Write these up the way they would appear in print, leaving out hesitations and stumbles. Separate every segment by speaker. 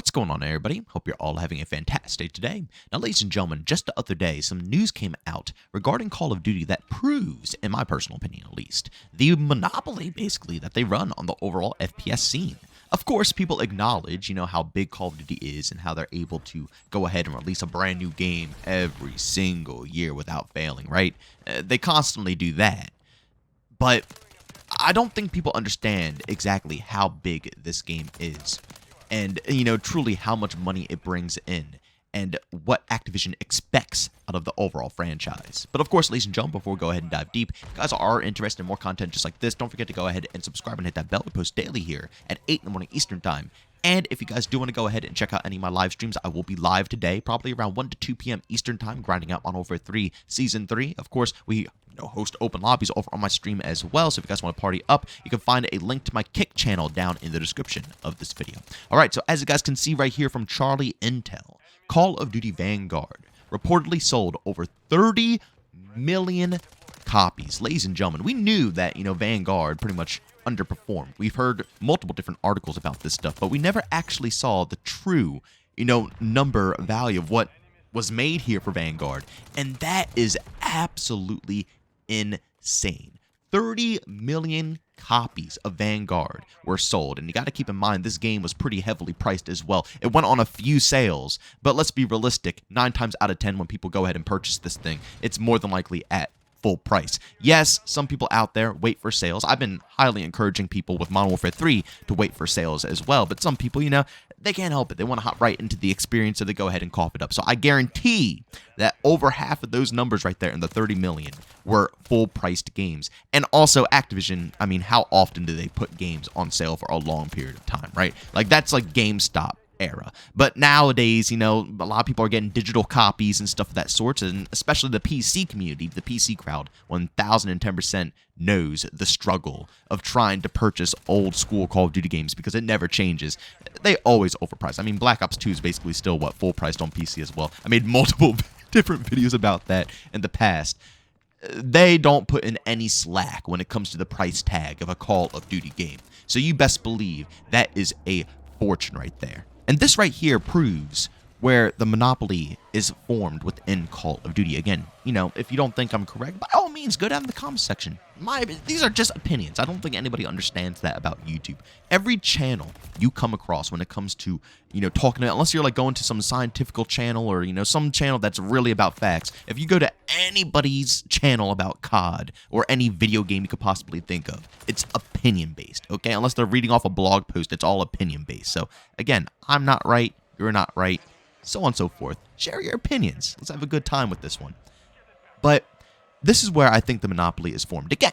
Speaker 1: What's going on, everybody? Hope you're all having a fantastic day today. Now, ladies and gentlemen, just the other day, some news came out regarding Call of Duty that proves, in my personal opinion at least, the monopoly, basically, that they run on the overall FPS scene. Of course, people acknowledge, how big Call of Duty is and how they're able to go ahead and release a brand new game every single year without failing, right? They constantly do that. But I don't think people understand exactly how big this game is. And, truly how much money it brings in and what Activision expects out of the overall franchise. But of course, ladies and gentlemen, before we go ahead and dive deep, if you guys are interested in more content just like this, don't forget to go ahead and subscribe and hit that bell. We post daily here at 8 in the morning Eastern Time. And if you guys do want to go ahead and check out any of my live streams, I will be live today, probably around 1 to 2 p.m. Eastern Time, grinding out Modern Warfare 3 Season 3. Of course, we host open lobbies over on my stream as well, so if you guys want to party up, you can find a link to my Kick channel down in the description of this video. Alright, so as you guys can see right here from Charlie Intel, Call of Duty Vanguard reportedly sold over 30 million copies. Ladies and gentlemen, we knew that, Vanguard pretty much underperformed. We've heard multiple different articles about this stuff, but we never actually saw the true, number value of what was made here for Vanguard, and that is absolutely insane. 30 million copies of Vanguard were sold, and you got to keep in mind this game was pretty heavily priced as well. It went on a few sales, but let's be realistic, 9 times out of 10 when people go ahead and purchase this thing, it's more than likely at full price. Yes, some people out there wait for sales. I've been highly encouraging people with Modern Warfare 3 to wait for sales as well, but some people, they can't help it. They want to hop right into the experience, so they go ahead and cough it up. So I guarantee that over half of those numbers right there in the 30 million were full-priced games. And also Activision, how often do they put games on sale for a long period of time, right? Like, that's like GameStop era. But nowadays, a lot of people are getting digital copies and stuff of that sort, and especially the PC community, the PC crowd, 1010% knows the struggle of trying to purchase old school Call of Duty games because it never changes. They always overprice. Black Ops 2 is basically still, full priced on PC as well. I made multiple different videos about that in the past. They don't put in any slack when it comes to the price tag of a Call of Duty game. So you best believe that is a fortune right there. And this right here proves where the monopoly is formed within Call of Duty. Again, if you don't think I'm correct, by all means, go down in the comments section. These are just opinions. I don't think anybody understands that about YouTube. Every channel you come across when it comes to, talking about, unless you're like going to some scientific channel or, some channel that's really about facts, if you go to anybody's channel about COD or any video game you could possibly think of, it's opinion-based, okay? Unless they're reading off a blog post, it's all opinion-based. So, again, I'm not right, you're not right, so on and so forth. Share your opinions. Let's have a good time with this one. But this is where I think the monopoly is formed. Again,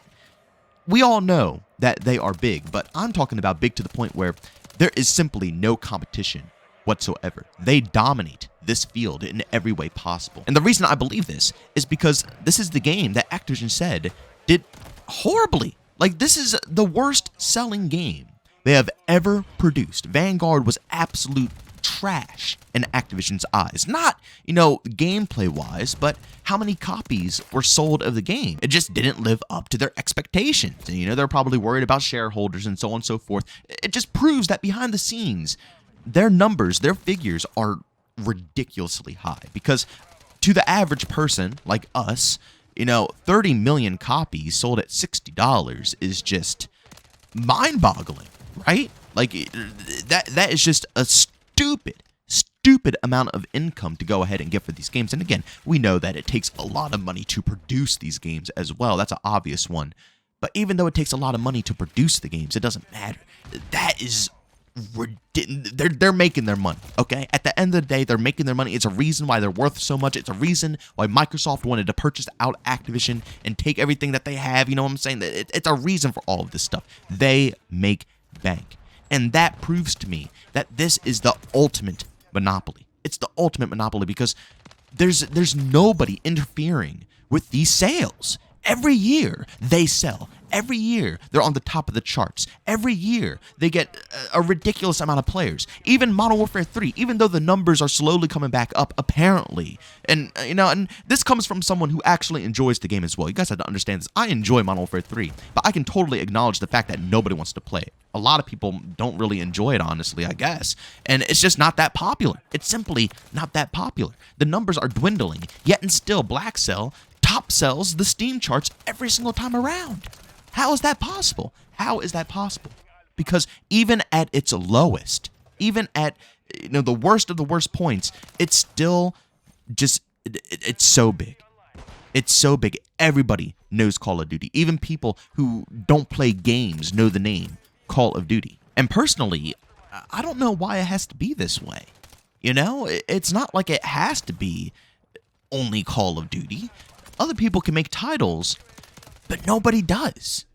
Speaker 1: we all know that they are big, but I'm talking about big to the point where there is simply no competition whatsoever. They dominate this field in every way possible. And the reason I believe this is because this is the game that Activision said did horribly. Like, this is the worst selling game they have ever produced. Vanguard was absolute trash in Activision's eyes. Not, gameplay-wise, but how many copies were sold of the game. It just didn't live up to their expectations. And, they're probably worried about shareholders and so on and so forth. It just proves that behind the scenes, their numbers, their figures are ridiculously high. Because to the average person like us, 30 million copies sold at $60 is just mind-boggling, right? Like, that is just a stupid amount of income to go ahead and get for these games. And again, we know that it takes a lot of money to produce these games as well. That's an obvious one. But even though it takes a lot of money to produce the games, it doesn't matter. That is they're making their money, okay? At the end of the day, they're making their money. It's a reason why they're worth so much. It's a reason why Microsoft wanted to purchase out Activision and take everything that they have. You know what I'm saying? It's a reason for all of this stuff. They make bank. And that proves to me that this is the ultimate monopoly. It's the ultimate monopoly because there's nobody interfering with these sales. Every year they sell. Every year they're on the top of the charts. Every year they get a ridiculous amount of players. Even Modern Warfare 3, even though the numbers are slowly coming back up, apparently. And and this comes from someone who actually enjoys the game as well. You guys have to understand this. I enjoy Modern Warfare 3, but I can totally acknowledge the fact that nobody wants to play it. A lot of people don't really enjoy it, honestly, I guess. And it's just not that popular. It's simply not that popular. The numbers are dwindling, yet and still Black Cell top sells the Steam charts every single time around. How is that possible? How is that possible? Because even at its lowest, even at the worst of the worst points, it's still just it's so big. It's so big. Everybody knows Call of Duty. Even people who don't play games know the name Call of Duty. And personally, I don't know why it has to be this way. It's not like it has to be only Call of Duty. Other people can make titles, but nobody does.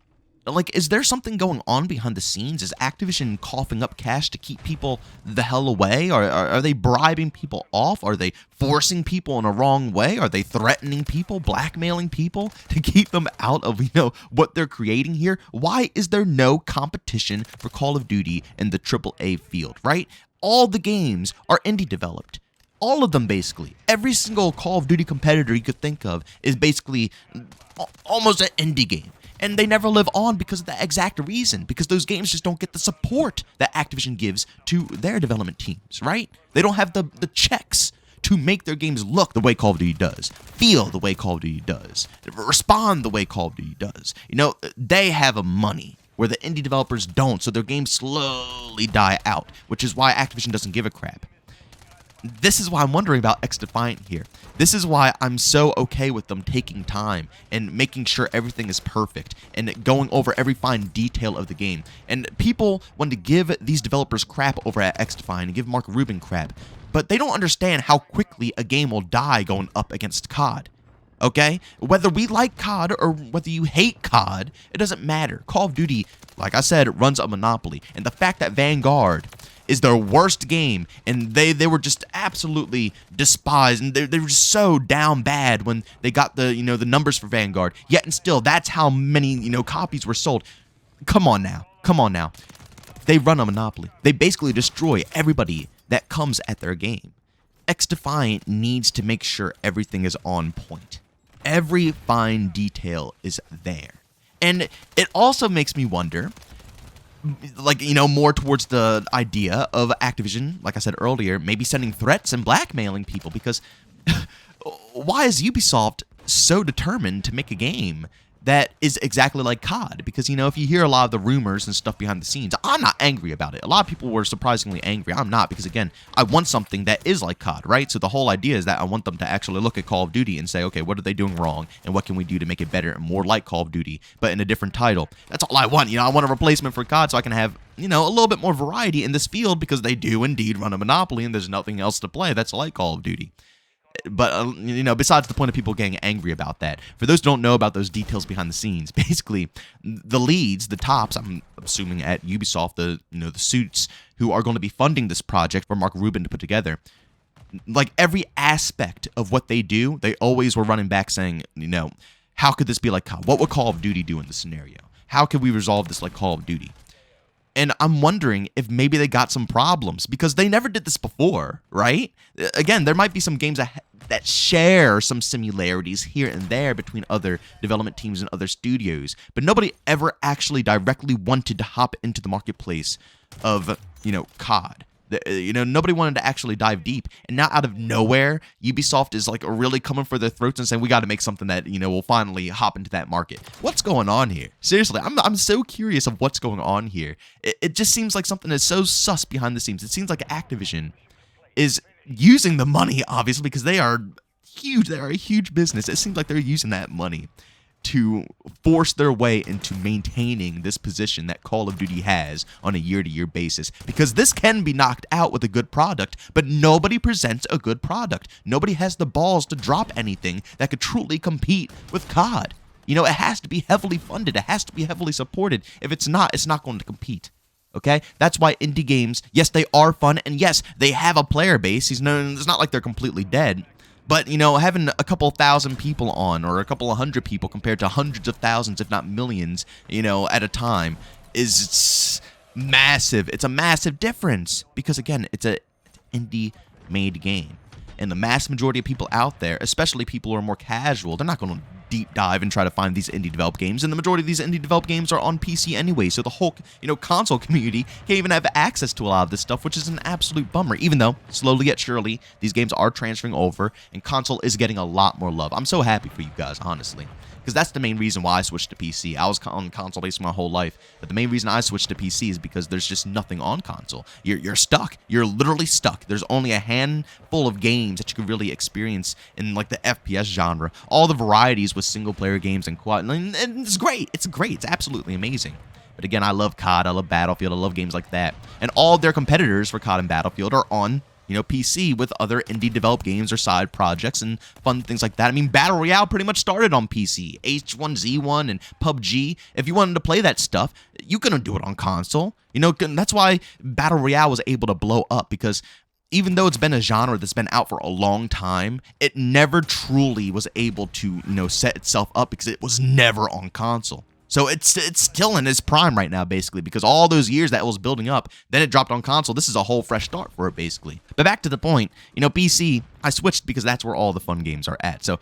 Speaker 1: Like, is there something going on behind the scenes? Is Activision coughing up cash to keep people the hell away? Are they bribing people off? Are they forcing people in a wrong way? Are they threatening people, blackmailing people to keep them out of, what they're creating here? Why is there no competition for Call of Duty in the AAA field, right? All the games are indie developed. All of them, basically. Every single Call of Duty competitor you could think of is basically almost an indie game. And they never live on because of the exact reason. Because those games just don't get the support that Activision gives to their development teams, right? They don't have the checks to make their games look the way Call of Duty does, feel the way Call of Duty does, respond the way Call of Duty does. They have money where the indie developers don't, so their games slowly die out, which is why Activision doesn't give a crap. This is why I'm wondering about XDefiant here. This is why I'm so okay with them taking time and making sure everything is perfect and going over every fine detail of the game. And people want to give these developers crap over at XDefiant and give Mark Rubin crap, but they don't understand how quickly a game will die going up against COD. Okay? Whether we like COD or whether you hate COD, it doesn't matter. Call of Duty, like I said, runs a monopoly. And the fact that Vanguard is their worst game, and they were just absolutely despised, and they were just so down bad when they got the the numbers for Vanguard. Yet and still, that's how many copies were sold. Come on now. They run a monopoly. They basically destroy everybody that comes at their game. XDefiant needs to make sure everything is on point. Every fine detail is there. And it also makes me wonder, more towards the idea of Activision, like I said earlier, maybe sending threats and blackmailing people, because why is Ubisoft so determined to make a game that is exactly like COD? Because, if you hear a lot of the rumors and stuff behind the scenes, I'm not angry about it. A lot of people were surprisingly angry. I'm not, because, again, I want something that is like COD, right? So the whole idea is that I want them to actually look at Call of Duty and say, okay, what are they doing wrong, and what can we do to make it better and more like Call of Duty, but in a different title? That's all I want. I want a replacement for COD so I can have, a little bit more variety in this field, because they do indeed run a monopoly and there's nothing else to play that's like Call of Duty. But, besides the point of people getting angry about that, for those who don't know about those details behind the scenes, basically, the leads, the tops, I'm assuming at Ubisoft, the suits who are going to be funding this project for Mark Rubin to put together, like every aspect of what they do, they always were running back saying, how could this be like COD? What would Call of Duty do in this scenario? How could we resolve this like Call of Duty? And I'm wondering if maybe they got some problems, because they never did this before, right? Again, there might be some games that share some similarities here and there between other development teams and other studios, but nobody ever actually directly wanted to hop into the marketplace of, COD. Nobody wanted to actually dive deep, and now out of nowhere, Ubisoft is like really coming for their throats and saying, we got to make something that, will finally hop into that market. What's going on here? Seriously, I'm so curious of what's going on here. It just seems like something that's so sus behind the scenes. It seems like Activision is using the money, obviously, because they are huge. They are a huge business. It seems like they're using that money to force their way into maintaining this position that Call of Duty has on a year-to-year basis. Because this can be knocked out with a good product, but nobody presents a good product. Nobody has the balls to drop anything that could truly compete with COD. It has to be heavily funded. It has to be heavily supported. If it's not going to compete. Okay? That's why indie games, yes, they are fun, and yes, they have a player base. It's not like they're completely dead. But, you know, having a couple thousand people on, or a couple of hundred people compared to hundreds of thousands, if not millions, you know, at a time, is massive. It's a massive difference because, again, it's an indie-made game. And the mass majority of people out there, especially people who are more casual, they're not going to deep dive and try to find these indie developed games. And the majority of these indie developed games are on PC anyway. So the whole, you know, console community can't even have access to a lot of this stuff, which is an absolute bummer. Even though, slowly yet surely, these games are transferring over and console is getting a lot more love. I'm so happy for you guys, honestly. Because that's the main reason why I switched to PC. I was on console basically my whole life, but the main reason I switched to PC is because there's just nothing on console. You're stuck. You're literally stuck. There's only a handful of games that you can really experience in like the FPS genre. All the varieties with single-player games and co-op, and it's great. It's great. It's absolutely amazing. But again, I love COD. I love Battlefield. I love games like that. And all of their competitors for COD and Battlefield are on, you know, PC with other indie developed games or side projects and fun things like that. I mean, Battle Royale pretty much started on PC. H1Z1 and PUBG. If you wanted to play that stuff, you couldn't do it on console. You know, that's why Battle Royale was able to blow up, because even though it's been a genre that's been out for a long time, it never truly was able to, you know, set itself up because it was never on console. So it's still in its prime right now, basically, because all those years that it was building up, then it dropped on console. This is a whole fresh start for it, basically. But back to the point, you know, PC, I switched because that's where all the fun games are at. So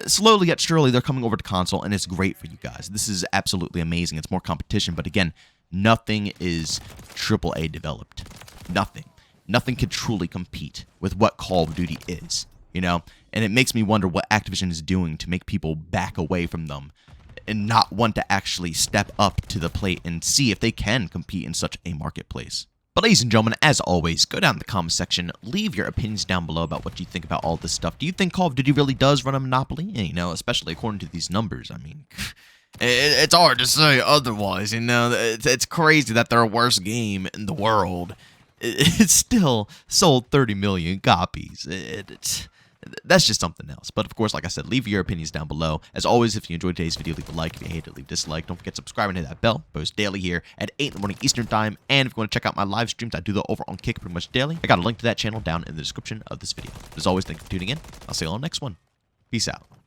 Speaker 1: slowly yet surely, they're coming over to console, and it's great for you guys. This is absolutely amazing. It's more competition, but again, nothing is AAA developed. Nothing. Nothing can truly compete with what Call of Duty is, you know? And it makes me wonder what Activision is doing to make people back away from them and not want to actually step up to the plate and see if they can compete in such a marketplace. But ladies and gentlemen, as always, go down in the comment section, leave your opinions down below about what you think about all this stuff. Do you think Call of Duty really does run a monopoly? You know, especially according to these numbers. I mean, it's hard to say otherwise, you know. It's crazy that their worst game in the world, it still sold 30 million copies. That's just something else. But of course, like I said, leave your opinions down below. As always, if you enjoyed today's video, leave a like. If you hate it, leave a dislike. Don't forget to subscribe and hit that bell. Post daily here at 8 in the morning Eastern time. And if you want to check out my live streams, I do that over on Kick pretty much daily. I got a link to that channel down in the description of this video. As always, thank you for tuning in. I'll see you on the next one. Peace out.